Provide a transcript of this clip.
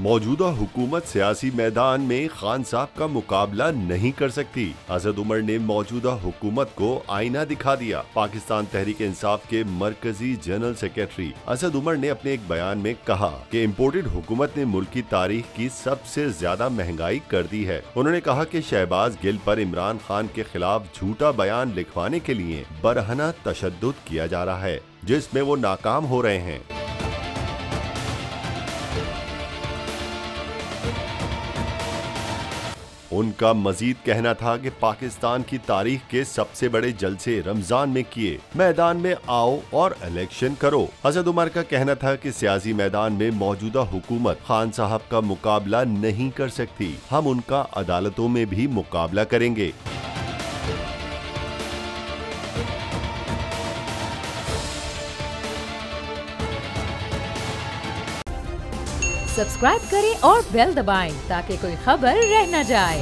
मौजूदा हुकूमत सियासी मैदान में खान साहब का मुकाबला नहीं कर सकती। असद उमर ने मौजूदा हुकूमत को आईना दिखा दिया। पाकिस्तान तहरीक इंसाफ के मरकजी जनरल सेक्रेटरी असद उमर ने अपने एक बयान में कहा कि इम्पोर्टेड हुकूमत ने मुल्क की तारीख की सबसे ज्यादा महंगाई कर दी है। उन्होंने कहा कि शहबाज गिल पर इमरान खान के खिलाफ झूठा बयान लिखवाने के लिए बरहना तशद्दुद किया जा रहा है, जिसमें वो नाकाम हो रहे हैं। उनका मजीद कहना था कि पाकिस्तान की तारीख के सबसे बड़े जलसे रमजान में किए, मैदान में आओ और इलेक्शन करो। असद उमर का कहना था कि सियासी मैदान में मौजूदा हुकूमत खान साहब का मुकाबला नहीं कर सकती, हम उनका अदालतों में भी मुकाबला करेंगे। सब्सक्राइब करें और बेल दबाएं ताकि कोई खबर रह न जाए।